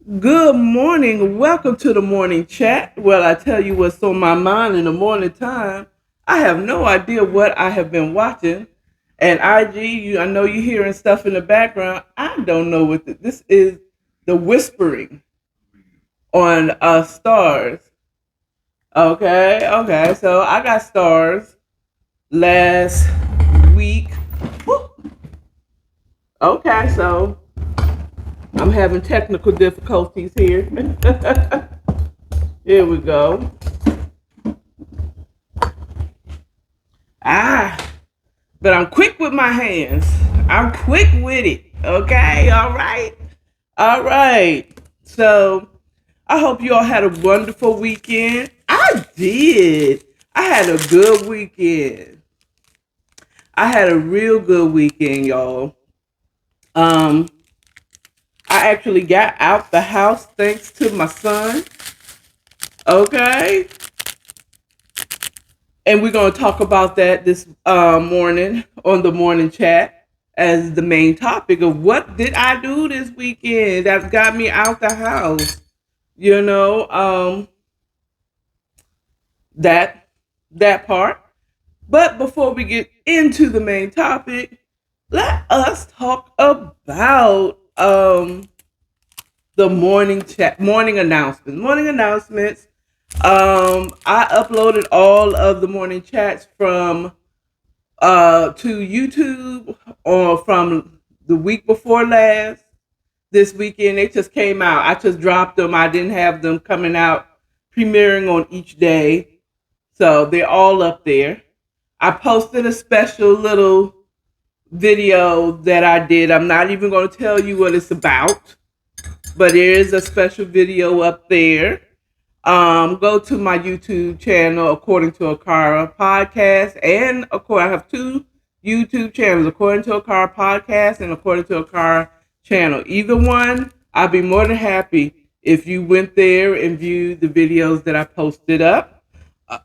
Good morning. Welcome to the morning chat. Well, I tell you what's on my mind in the morning time. I have no idea what I have been watching. And I know you're hearing stuff in the background. I don't know what this is. The whispering on stars. Okay, okay. So I got stars last week. Woo. Okay, so I'm having technical difficulties here. Here we go. Ah, but I'm quick with my hands. I'm quick with it. Okay, all right. All right. So I hope you all had a wonderful weekend. I did. I had a good weekend. I had a real good weekend, y'all. Um, I actually got out the house thanks to my son. Okay. And we're going to talk about that this morning on the morning chat as the main topic of what did I do this weekend that got me out the house. You know, that that part. But before we get into the main topic, let us talk about the morning chat, morning announcements. I uploaded all of the morning chats from to YouTube or from the week before last. This weekend they just came out. I just dropped them. I didn't have them coming out premiering on each day. So they're all up there. I posted a special little video that I did. I'm not even going to tell you what it's about, but there is a special video up there. Go to my YouTube channel, according to Akara podcast, and I have two YouTube channels, according to Akara podcast and according to Akara channel. Either one, I'd be more than happy if you went there and viewed the videos that I posted up. Uh,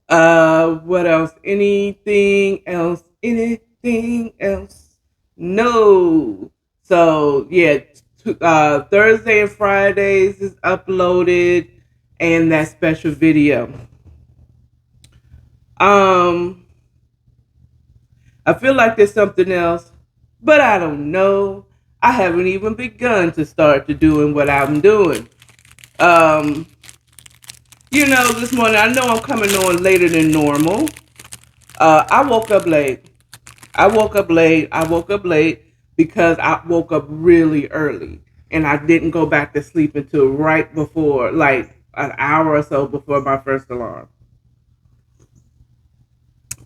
Um, what else? Anything else? Anything else? No. So yeah, Thursday and Fridays is uploaded, and that special video. Um, I feel like there's something else, but I don't know. I haven't even begun to start to doing what I'm doing. Um, this morning I know I'm coming on later than normal. I woke up late. I woke up late because I woke up really early and I didn't go back to sleep until right before, like an hour or so before my first alarm.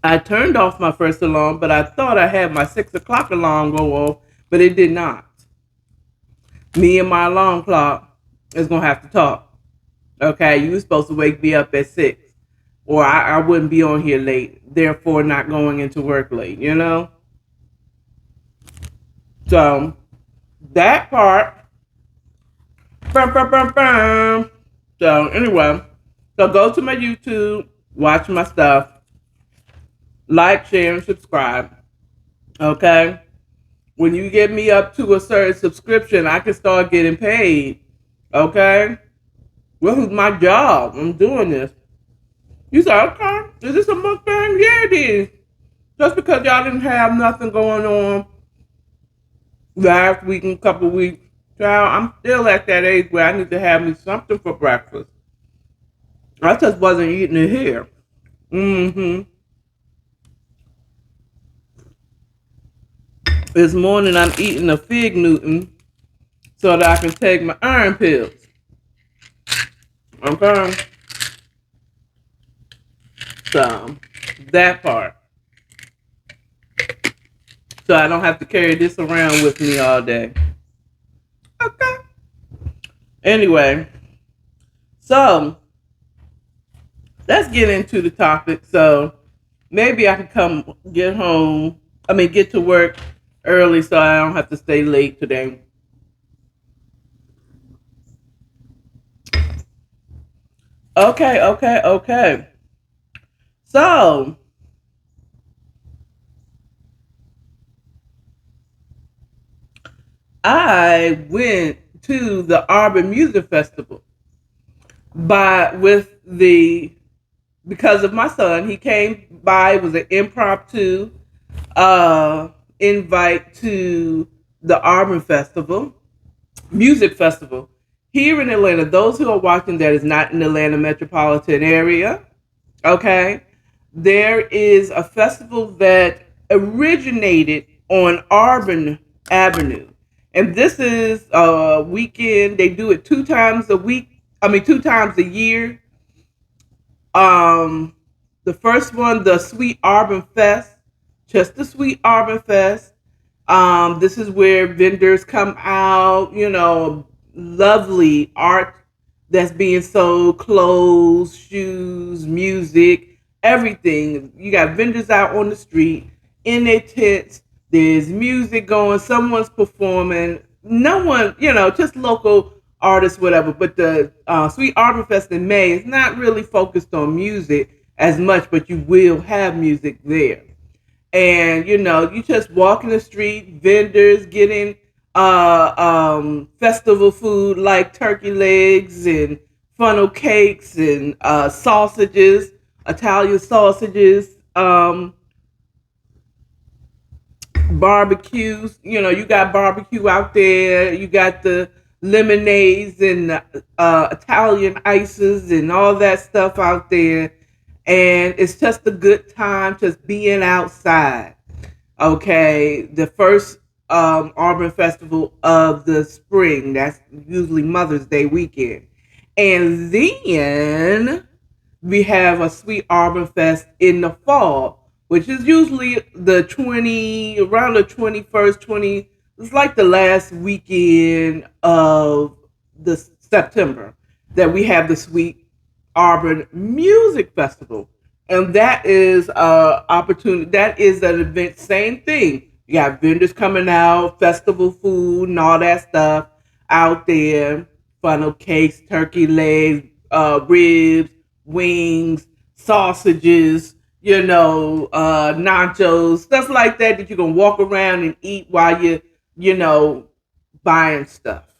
I turned off my first alarm, but I thought I had my 6 o'clock alarm go off, but it did not. Me and my alarm clock is going to have to talk. Okay, you were supposed to wake me up at 6, or I wouldn't be on here late, therefore not going into work late. So that part. Bum, bum, bum, bum. So anyway, so go to my YouTube, watch my stuff, like, share, and subscribe. Okay. When you get me up to a certain subscription, I can start getting paid. Okay. This is my job. I'm doing this. You say, okay, is this a mukbang? Yeah, it is. Just because y'all didn't have nothing going on last week and a couple weeks, child, I'm still at that age where I need to have me something for breakfast. I just wasn't eating it here. Mm-hmm. This morning I'm eating a fig Newton so that I can take my iron pills. Okay? So, that part. So I don't have to carry this around with me all day. Okay. Anyway, so let's get into the topic. So maybe I can get to work early so I don't have to stay late today. Okay, okay, okay. So, I went to the Auburn Music Festival by with the because of my son. He came by. It was an impromptu uh, invite to the Auburn Festival, Music Festival here in Atlanta. Those who are watching that is not in the Atlanta metropolitan area, okay? There is a festival that originated on Auburn Avenue. And this is a weekend. They do it 2 times a week. I mean, 2 times a year. Um, the first one, the Sweet Auburn Fest, just the Sweet Auburn Fest. This is where vendors come out, lovely art that's being sold, clothes, shoes, music, everything. You got vendors out on the street in their tents. There's music going, someone's performing. No one, just local artists, whatever. But the Sweet Arbor Fest in May is not really focused on music as much, but you will have music there. And you just walk in the street, vendors getting festival food like turkey legs and funnel cakes and sausages, Italian sausages, barbecues. You got barbecue out there. You got the lemonades and Italian ices and all that stuff out there. And it's just a good time just being outside. Okay, the first Auburn Festival of the spring. That's usually Mother's Day weekend. And then we have a Sweet Auburn Fest in the fall, which is usually around the 21st, it's like the last weekend of the September that we have the Sweet Auburn Music Festival. And that is opportunity. That is an event, same thing. You got vendors coming out, festival food and all that stuff out there. Funnel cakes, turkey legs, ribs, wings, sausages, nachos, stuff like that you can walk around and eat while you buying stuff.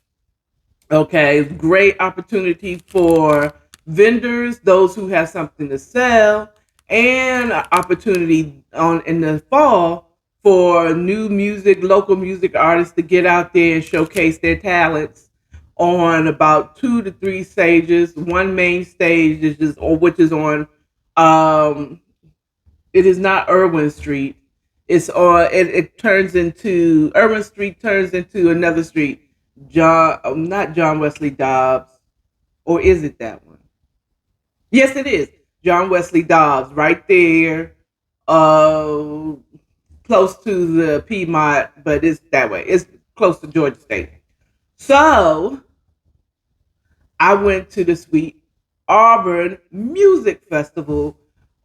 Okay, great opportunity for vendors, those who have something to sell, and an opportunity on in the fall for new music, local music artists to get out there and showcase their talents on about 2 to 3 stages. One main stage is which is on um it is not Irwin Street. It's on it turns into Irwin Street turns into another street. Not John Wesley Dobbs, or is it that one? Yes, it is. John Wesley Dobbs, right there, uh, close to the Piedmont, but it's that way. It's close to Georgia State. So I went to the Sweet Auburn Music Festival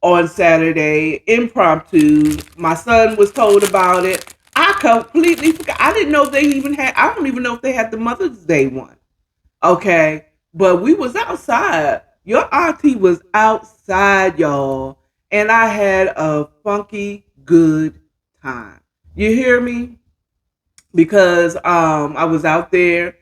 on Saturday, impromptu. My son was told about it. I completely forgot. I didn't know they even had. I don't even know if they had the Mother's Day one. Okay, but we was outside. Your auntie was outside, y'all, and I had a funky good time. You hear me? Because I was out there.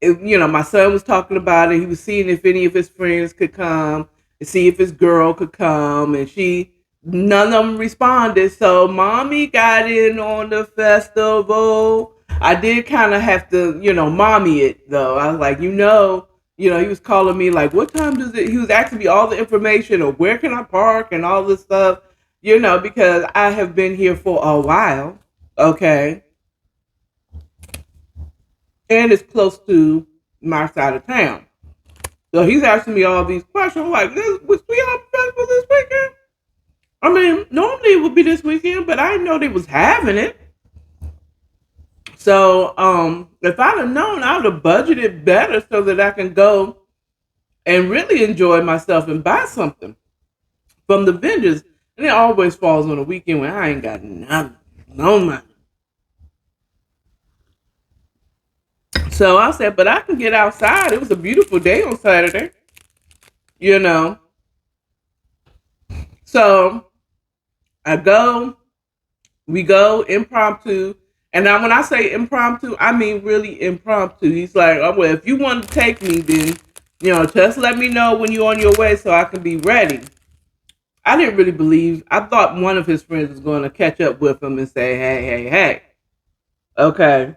My son was talking about it. He was seeing if any of his friends could come and see if his girl could come, and none of them responded. So mommy got in on the festival. I did kind of have to, mommy it though. I was like, he was calling me like, what time does it? He was asking me all the information of where can I park and all this stuff, because I have been here for a while. Okay. And it's close to my side of town. So he's asking me all these questions. I'm like, was we on festival this weekend? I mean, normally it would be this weekend, but I didn't know they was having it. So if I'd have known, I would have budgeted better so that I can go and really enjoy myself and buy something from the vendors. And it always falls on a weekend when I ain't got nothing, no money. So I said, but I can get outside. It was a beautiful day on Saturday, you know. So we go impromptu, And now when I say impromptu, I mean really impromptu. He's like, oh, well, if you want to take me, then, just let me know when you're on your way so I can be ready. I didn't really believe. I thought one of his friends was going to catch up with him and say, hey, hey, hey. Okay.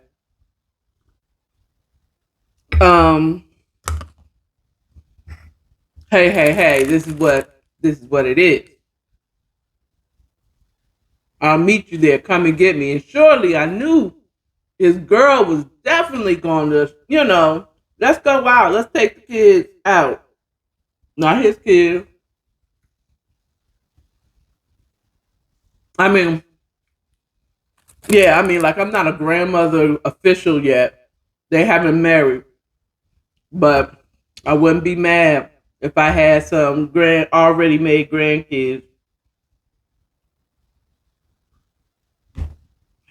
Um, hey, hey, hey, this is what it is. I'll meet you there. Come and get me. And surely I knew his girl was definitely going to, let's go out. Let's take the kids out. Not his kids. I mean, yeah, I mean, like, I'm not a grandmother official yet. They haven't married, but I wouldn't be mad if I had some already made grandkids.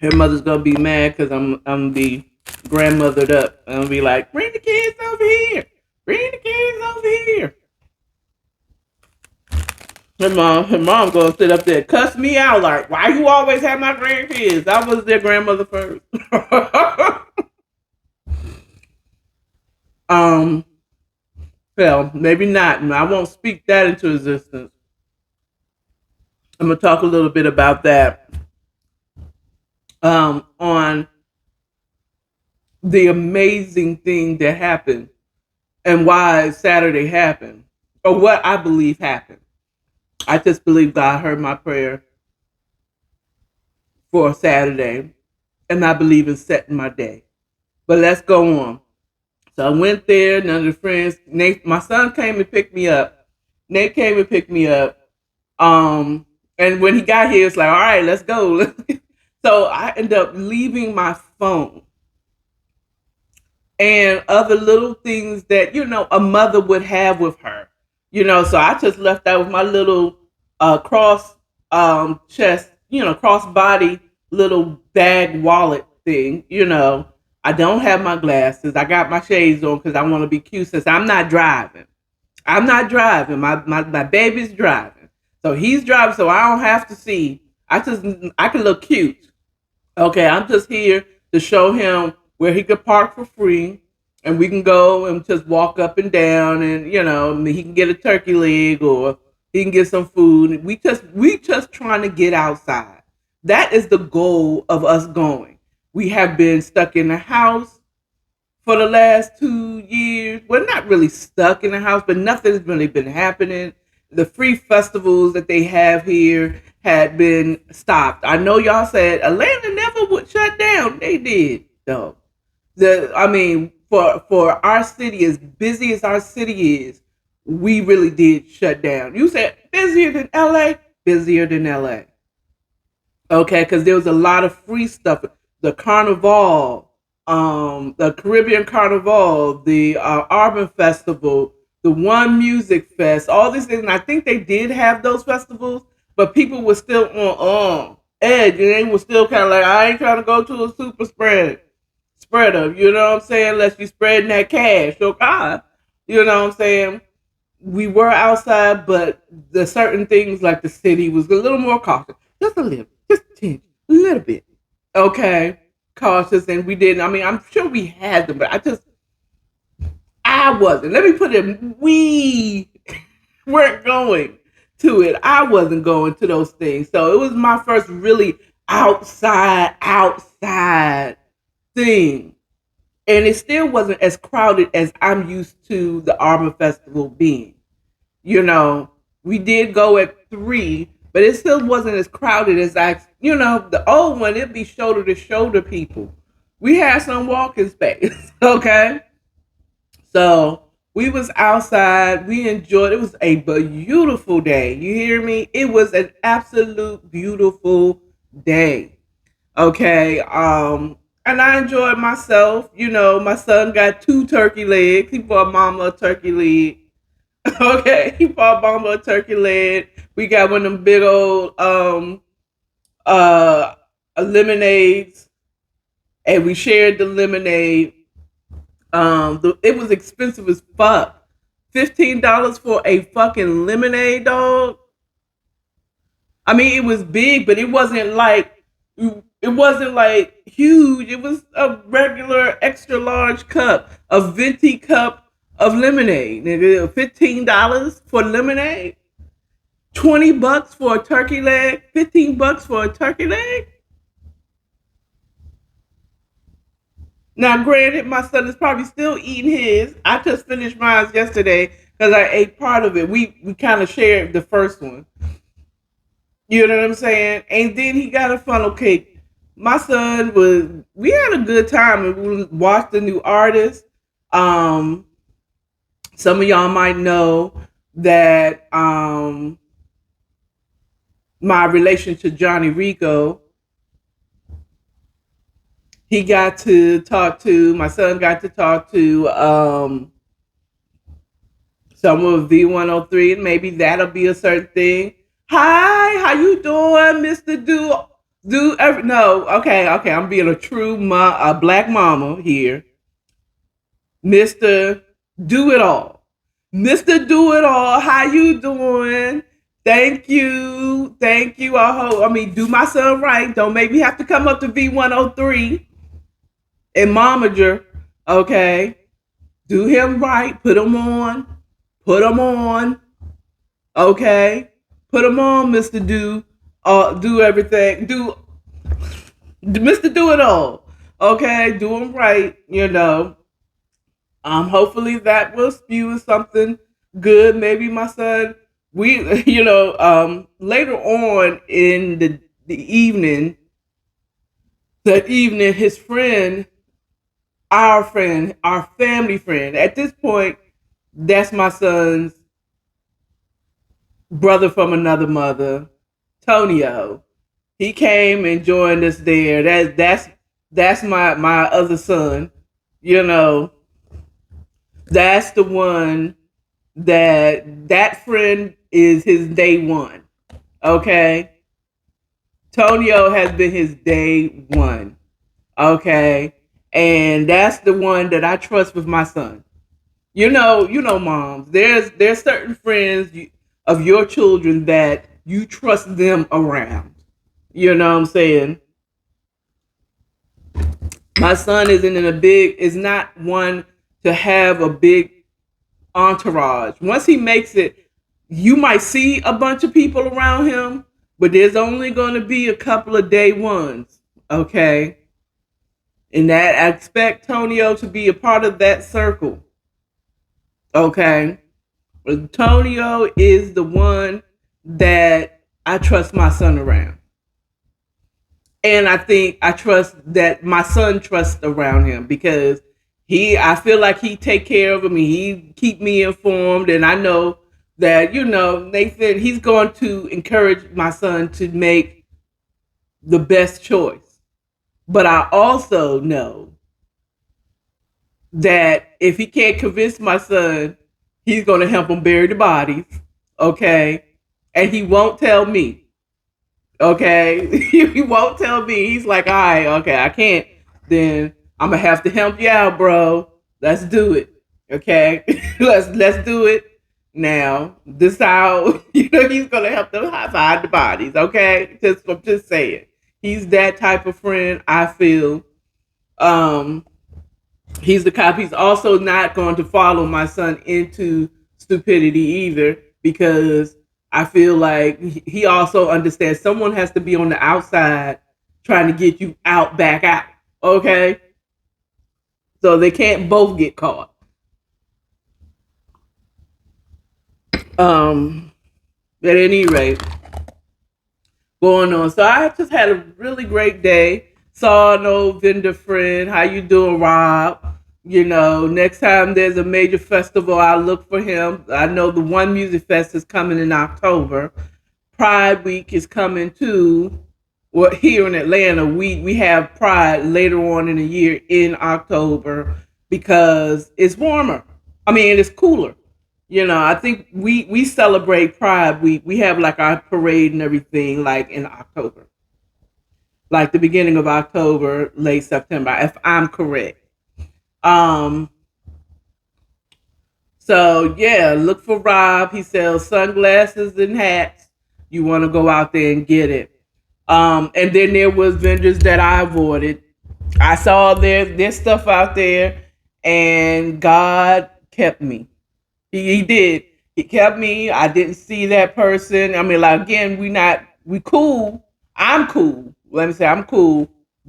Her mother's gonna be mad because I'm gonna be grandmothered up. I'm gonna be like, bring the kids over here, bring the kids over here. Her mom gonna sit up there and cuss me out like, why you always have my grandkids? I was their grandmother first. um, well, maybe not. I won't speak that into existence. I'm gonna talk a little bit about that. On the amazing thing that happened and why Saturday happened, or what I believe happened. I just believe God heard my prayer for Saturday, and I believe in setting my day. But let's go on. So I went there. None of the friends. Nate, my son came and picked me up. Nate came and picked me up. And when he got here, it's like, all right, let's go. So I ended up leaving my phone and other little things that a mother would have with her. So I just left that with my little cross chest, cross body little bag wallet thing. I don't have my glasses. I got my shades on because I want to be cute since I'm not driving. I'm not driving. My baby's driving. So he's driving, so I don't have to see. I can look cute. Okay, I'm just here to show him where he could park for free, and we can go and just walk up and down, and he can get a turkey leg or he can get some food. We just trying to get outside. That is the goal of us going. We have been stuck in the house for the last 2 years. We're not really stuck in the house, but nothing's really been happening. The free festivals that they have here had been stopped. I know y'all said Atlanta never would shut down. They did, though. I mean, for our city, as busy as our city is, we really did shut down. You said busier than LA? Busier than LA. Okay, because there was a lot of free stuff. The Carnival, the Caribbean Carnival, the Urban Festival, the One Music Fest, all these things. And I think they did have those festivals, but people were still on edge, and they were still kind of like, I ain't trying to go to a super spreader. You know what I'm saying? Unless you spreading that cash, or God, you know what I'm saying? We were outside, but the certain things like the city was a little more cautious, just a little, just a little bit. Okay, cautious, and we didn't. I mean, I'm sure we had them, but I wasn't. Let me put it. We weren't going to it. I wasn't going to those things. So it was my first really outside thing. And it still wasn't as crowded as I'm used to the Arbor Festival being. We did go at 3, but it still wasn't as crowded as the old one, it'd be shoulder to shoulder people. We had some walking space, okay? So we was outside. We enjoyed. It was a beautiful day. You hear me? It was an absolute beautiful day. Okay. And I enjoyed myself. My son got 2 turkey legs. He bought mama a turkey leg. Okay, he bought mama a turkey leg. We got one of them big old uh lemonades, and we shared the lemonade. It was expensive as fuck. $15 for a fucking lemonade, dog. I mean, it was big, but it wasn't like It wasn't like huge. It was a regular extra large cup, a venti cup of lemonade. Nigga, $15 for lemonade, $20 for a turkey leg, $15 for a turkey leg. Now, granted, my son is probably still eating his. I just finished mine yesterday because I ate part of it. We kind of shared the first one. You know what I'm saying? And then he got a funnel cake. My son was. We had a good time and we watched the new artist. Um, some of y'all might know that my relation to Johnny Rico, he got to talk to. My son got to talk to some of V103, and maybe that'll be a certain thing. Hi, how you doing, Mister No, okay. I'm being a black mama here, Mister Do It All, Mister Do It All. How you doing? Thank you. I mean, do my son right. Don't make me have to come up to V103 and momager. Okay, do him right. Put him on. Okay, put him on, Mister Do everything. Do Mister Do It All. Okay, do him right. You know. Hopefully that will spew something good. Maybe my son. We, later on in the evening, his friend, our family friend. At this point, that's my son's brother from another mother, Tonio. He came and joined us there. That's my other son. You know, that's the one that friend is his day one. Okay, Tonio has been his day one. Okay, and that's the one that I trust with my son. Moms. There's certain friends of your children that you trust them around. You know what I'm saying? My son is not one to have a big entourage. Once he makes it, you might see a bunch of people around him, but there's only going to be a couple of day ones. Okay, and that I expect Tonio to be a part of that circle. Okay, Antonio is the one that I trust my son around. And I think I trust that my son trusts around him because I feel like he take care of him. He keep me informed. And I know that, Nathan, he's going to encourage my son to make the best choice. But I also know that if he can't convince my son, he's going to help him bury the bodies. Okay. And he won't tell me. Okay. He won't tell me. He's like, all right, okay, I can't. Then I'm going to have to help you out, bro. Let's do it. Okay. let's do it now. This how, he's going to help them find the bodies. Okay. I'm just saying. He's that type of friend, I feel. He's the cop. He's also not going to follow my son into stupidity either because I feel like he also understands someone has to be on the outside trying to get you back out. Okay? So they can't both get caught. At any rate, going on. So I just had a really great day. Saw an old vendor friend. How you doing, Rob? Next time there's a major festival, I'll look for him. I know the One Music Fest is coming in October. Pride Week is coming too. Well, here in Atlanta, we have Pride later on in the year in October because it's warmer. I mean, it's cooler. I think we celebrate Pride Week. We have like our parade and everything like in October. Like the beginning of October, late September, if I'm correct. So yeah, look for Rob. He sells sunglasses and hats. You want to go out there and get it. And then there was vendors that I avoided. I saw their stuff out there, and God kept me. He did. He kept me. I didn't see that person. I mean, like again, we cool. I'm cool. Let me say I'm cool,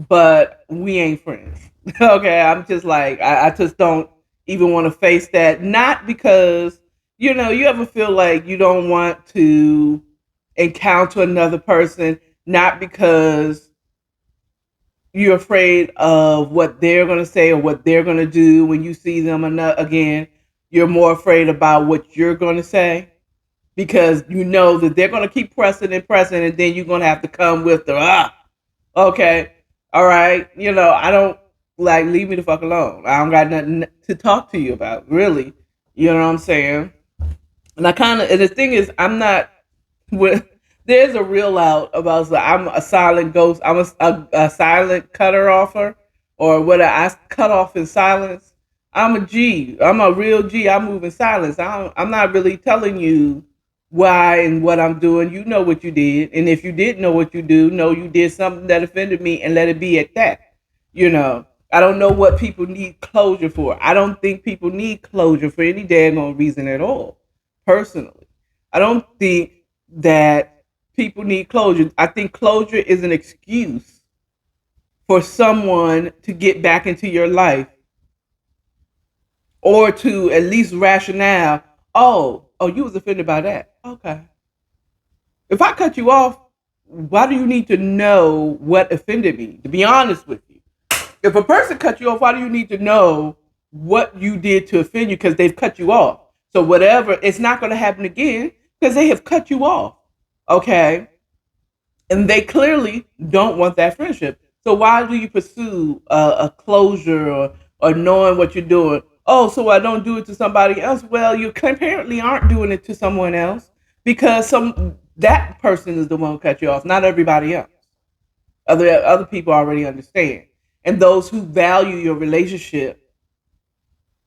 but we ain't friends. Okay, I'm just like I just don't even want to face that. Not because you ever feel like you don't want to encounter another person, not because you're afraid of what they're going to say or what they're going to do when you see them again. You're more afraid about what you're going to say because you know that they're going to keep pressing and pressing, and then you're going to have to come with the okay, all right, I don't like leave me the fuck alone. I don't got nothing to talk to you about, really. You know what I'm saying? And and the thing is, I'm not with. There's a reel out about I'm a silent ghost. I'm a silent cutter offer, or what I cut off in silence. I'm a G. I'm a real G. I move in silence. I'm not really telling you why and what I'm doing. You know what you did, and if you didn't know what you do, know you did something that offended me, and let it be at that. I don't know what people need closure for. I don't think people need closure for any daggone reason at all. Personally, I don't think that people need closure. I think closure is an excuse for someone to get back into your life or to at least rationale. Oh, you was offended by that. Okay. If I cut you off, why do you need to know what offended me? To be honest with you, if a person cut you off, why do you need to know what you did to offend you? Because they've cut you off. So whatever, it's not going to happen again because they have cut you off. Okay. And they clearly don't want that friendship. So why do you pursue a closure or knowing what you're doing? Oh, so I don't do it to somebody else. Well, you apparently aren't doing it to someone else because that person is the one who cut you off, not everybody else. Other people already understand, and those who value your relationship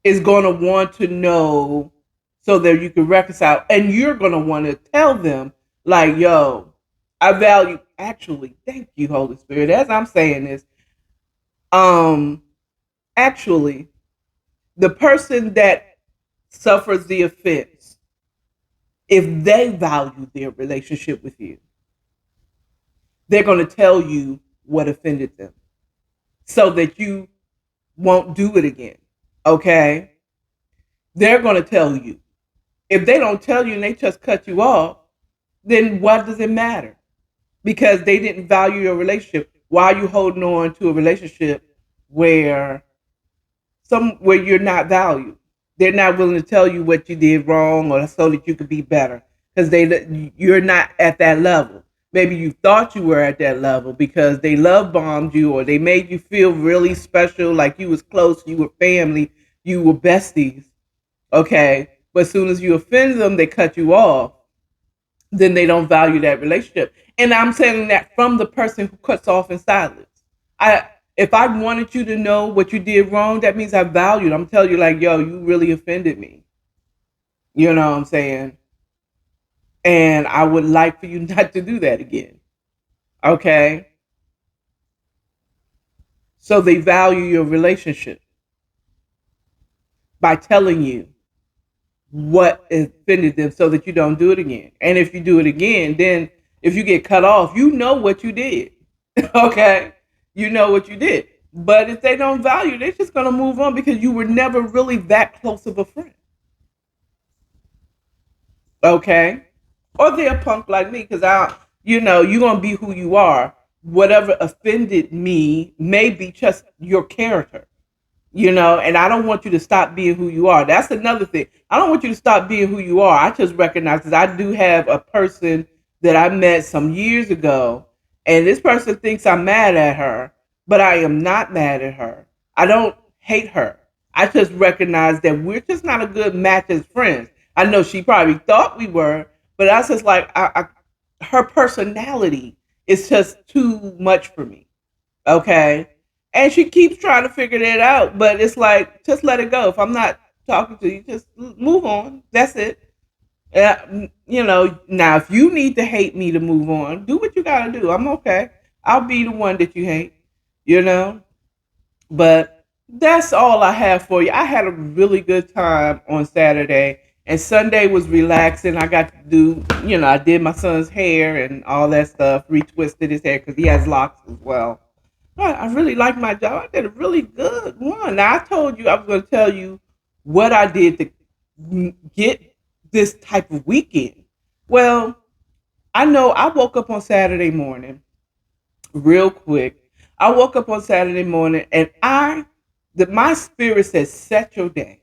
is going to want to know so that you can reconcile, and you're going to want to tell them like, yo, I value. Actually, thank you, Holy Spirit. As I'm saying this, um, actually, the person that suffers the offense, if they value their relationship with you, they're going to tell you what offended them, so that you won't do it again. Okay, they're going to tell you. If they don't tell you and they just cut you off, then what does it matter? Because they didn't value your relationship. Why are you holding on to a relationship where where you're not valued? They're not willing to tell you what you did wrong or so that you could be better because you're not at that level. Maybe you thought you were at that level because they love bombed you or they made you feel really special, like you was close, you were family, you were besties. Okay, but as soon as you offend them, they cut you off. Then they don't value that relationship. And I'm saying that from the person who cuts off in silence. If I wanted you to know what you did wrong, that means I valued. I'm telling you, like, yo, you really offended me. You know what I'm saying? And I would like for you not to do that again. Okay? So they value your relationship by telling you what offended them so that you don't do it again. And if you do it again, then if you get cut off, you know what you did. Okay? You know what you did. But if they don't value, they're just going to move on because you were never really that close of a friend. Okay? Or they're a punk like me because you're going to be who you are. Whatever offended me may be just your character. And I don't want you to stop being who you are. That's another thing. I don't want you to stop being who you are. I just recognize that I do have a person that I met some years ago, and this person thinks I'm mad at her, but I am not mad at her. I don't hate her. I just recognize that we're just not a good match as friends. I know she probably thought we were, but I was just like, her personality is just too much for me. Okay? And she keeps trying to figure that out, but it's like, just let it go. If I'm not talking to you, just move on. That's it. Now if you need to hate me to move on, do what you gotta do. I'm okay. I'll be the one that you hate, you know. But that's all I have for you. I had a really good time on Saturday, and Sunday was relaxing. I got to do, I did my son's hair and all that stuff, retwisted his hair because he has locks as well. I really like my job. I did a really good one. Now, I told you I was going to tell you what I did to get this type of weekend. Well, I know I woke up on Saturday morning real quick. I woke up on Saturday morning and my spirit says, set your day.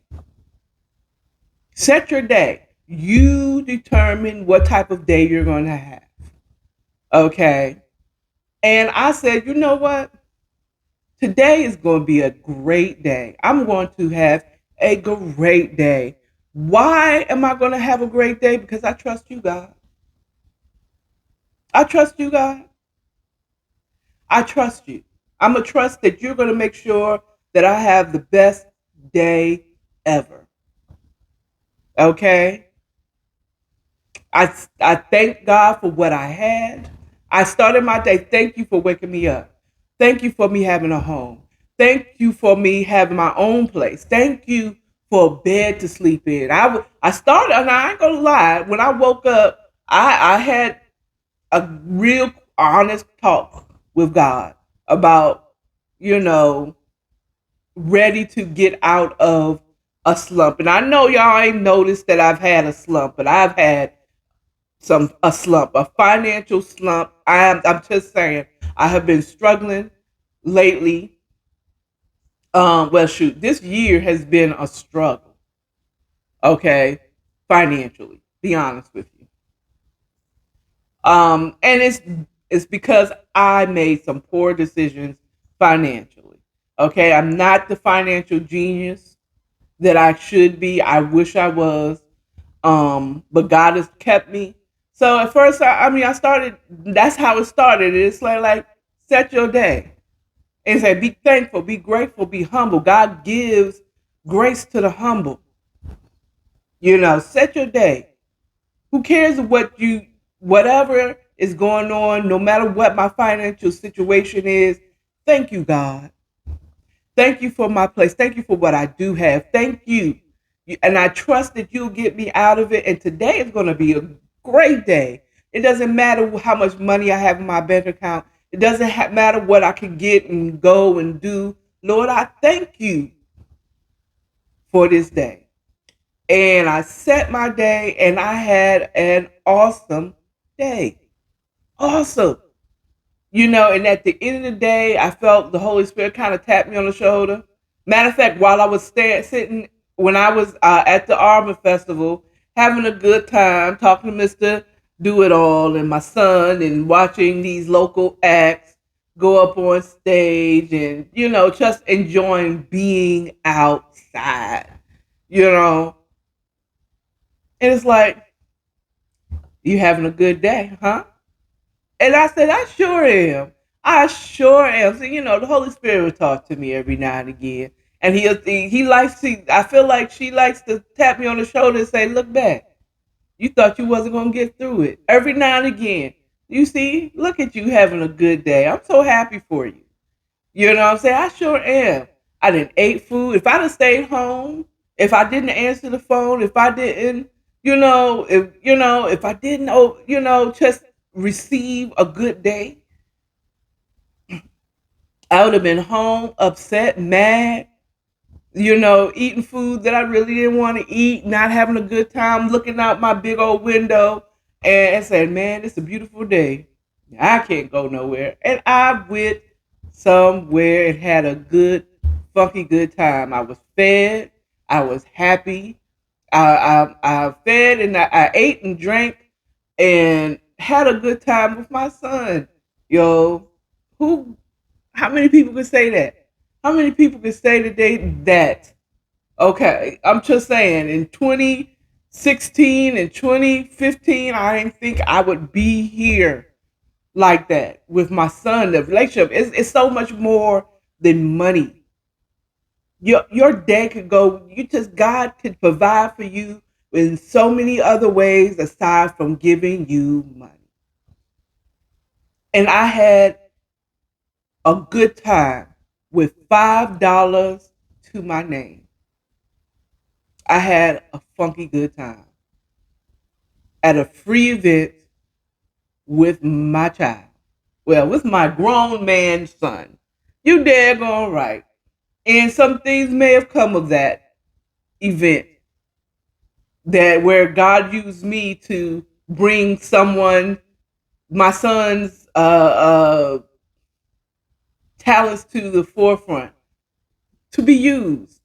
Set your day. You determine what type of day you're going to have. Okay. And I said, you know what? Today is going to be a great day. I'm going to have a great day. Why am I going to have a great day? Because I trust you, God. I trust you, God. I trust you. I'm going to trust that you're going to make sure that I have the best day ever. Okay? I thank God for what I had. I started my day. Thank you for waking me up. Thank you for me having a home. Thank you for me having my own place. Thank you for a bed to sleep in. I started, and I ain't gonna lie, when I woke up, I had a real honest talk with God about, you know, ready to get out of a slump. And I know y'all ain't noticed that I've had a slump, but I've had a slump, a financial slump. I'm just saying, I have been struggling lately. Well, shoot, this year has been a struggle. Okay, financially, be honest with you. And it's because I made some poor decisions financially. Okay, I'm not the financial genius that I should be. I wish I was. But God has kept me. So at first, I started. That's how it started. It's like set your day and say, be thankful, be grateful, be humble. God gives grace to the humble. Set your day. Who cares whatever is going on, no matter what my financial situation is. Thank you, God. Thank you for my place. Thank you for what I do have. Thank you. And I trust that you'll get me out of it. And today is going to be a great day. It doesn't matter how much money I have in my bank account. It doesn't matter what I can get and go and do. Lord, I thank you for this day. And I set my day and I had an awesome day. Awesome. And at the end of the day, I felt the Holy Spirit kind of tap me on the shoulder. Matter of fact, while I was sitting, when I was at the Arbor Festival, having a good time, talking to Mr. Do It All and my son, and watching these local acts go up on stage, and just enjoying being outside. And it's like, you having a good day, huh? And I said, I sure am. I sure am. So, the Holy Spirit will talk to me every now and again. And he likes to, I feel like she likes to tap me on the shoulder and say, look back. You thought you wasn't going to get through it. Every now and again. You see, look at you having a good day. I'm so happy for you. You know what I'm saying? I sure am. I didn't ate food. If I'd have stayed home, if I didn't answer the phone, if I didn't, if I didn't, just receive a good day, I would have been home, upset, mad, eating food that I really didn't want to eat, not having a good time, looking out my big old window and saying, man, it's a beautiful day. I can't go nowhere. And I went somewhere and had a good, funky good time. I was fed. I was happy. I fed and I ate and drank and had a good time with my son. Who how many people can say that? How many people can say today that? Okay, I'm just saying in 2016 and 2015, I didn't think I would be here like that with my son. The relationship is so much more than money. Your day could go, God could provide for you in so many other ways aside from giving you money. And I had a good time with $5 to my name. I had a funky good time at a free event with my child. Well, with my grown man son. You daggone right. And some things may have come of that event, that where God used me to bring someone, my son's talents to the forefront to be used.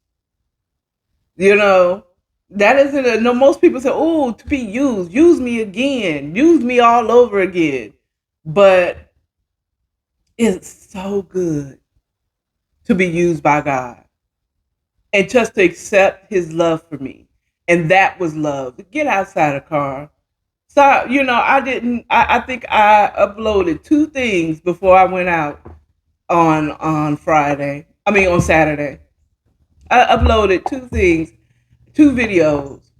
You know, that isn't no. Most people say, "Oh, to be used, use me again, use me all over again," but it's so good to be used by God and just to accept His love for me, and that was love. To get outside the car. So I didn't. I think I uploaded 2 things before I went out on Friday. I mean on Saturday. I uploaded 2 things, 2 videos,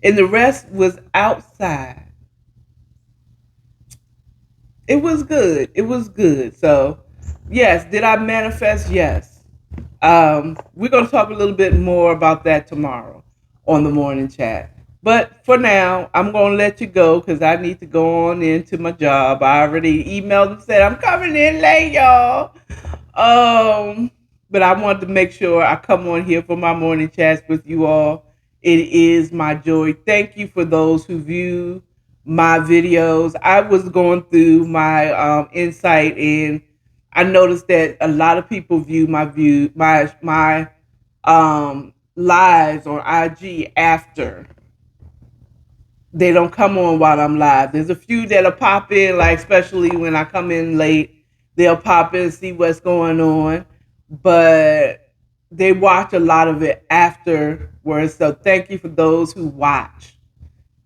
and the rest was outside. It was good. It was good. So, yes, did I manifest? Yes. We're going to talk a little bit more about that tomorrow on the morning chat. But for now, I'm going to let you go because I need to go on into my job. I already emailed and said I'm coming in late, y'all. Um, but I wanted to make sure I come on here for my morning chats with you all. It is my joy. Thank you for those who view my videos. I was going through my insight, and I noticed that a lot of people view my lives on IG after. They don't come on while I'm live. There's a few that'll pop in, like especially when I come in late, they'll pop in and see what's going on. But they watch a lot of it afterwards. So thank you for those who watch.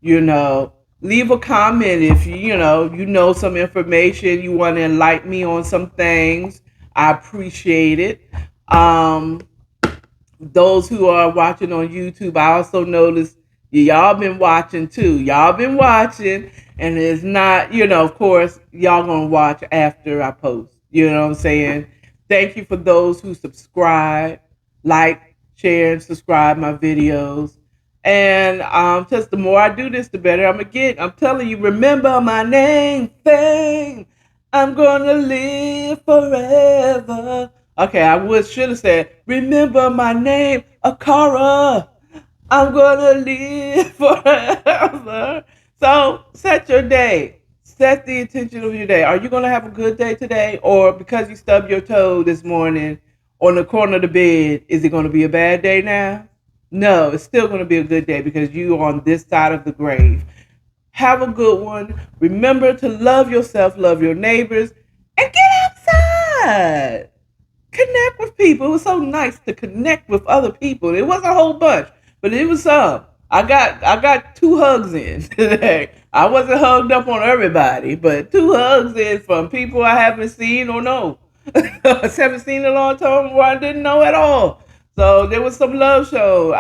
You know, leave a comment if you know some information, you want to enlighten me on some things. I appreciate it. Um, those who are watching on YouTube, I also noticed y'all been watching too. Y'all been watching, and it's not, of course, y'all gonna watch after I post. You know what I'm saying? Thank you for those who subscribe, like, share, and subscribe my videos. And just the more I do this, the better I'm gonna get. I'm telling you, remember my name, fame. I'm gonna live forever. Okay, should have said, remember my name, Akara. I'm gonna live forever. So set your day. Set the intention of your day. Are you gonna have a good day today? Or because you stubbed your toe this morning on the corner of the bed, is it gonna be a bad day now? No, it's still gonna be a good day because you're on this side of the grave. Have a good one. Remember to love yourself, love your neighbors, and get outside. Connect with people. It was so nice to connect with other people. It wasn't a whole bunch, but it was some. I got 2 hugs in today. I wasn't hugged up on everybody, but 2 hugs in from people I haven't seen or know. I haven't seen in a long time or I didn't know at all. So there was some love show.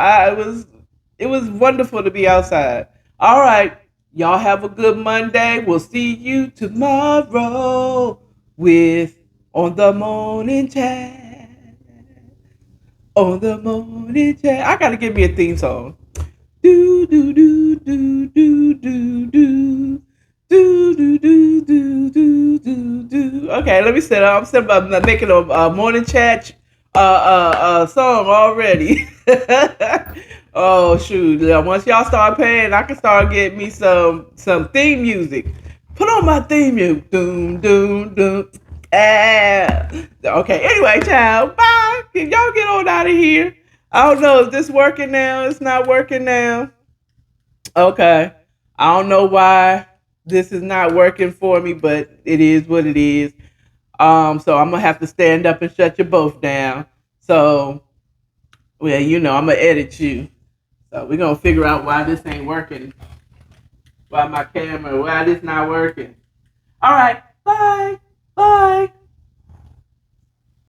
It was wonderful to be outside. All right. Y'all have a good Monday. We'll see you tomorrow with on the morning chat. On the morning chat. I gotta give me a theme song. Do do do do do do do. Do do do do do do do. Okay, let me set up. I'm making a morning chat song already. Oh shoot! Once y'all start paying, I can start getting me some theme music. Put on my theme music. Doom doom doom. Ah. Okay. Anyway, child. Bye. Can y'all get on out of here? I don't know. Is this working now? It's not working now. Okay. I don't know why this is not working for me, but it is what it is. So I'm gonna have to stand up and shut you both down. So, well, I'm gonna edit you. So we're gonna figure out why this ain't working. Why my camera? Why this not working? All right. Bye. Bye.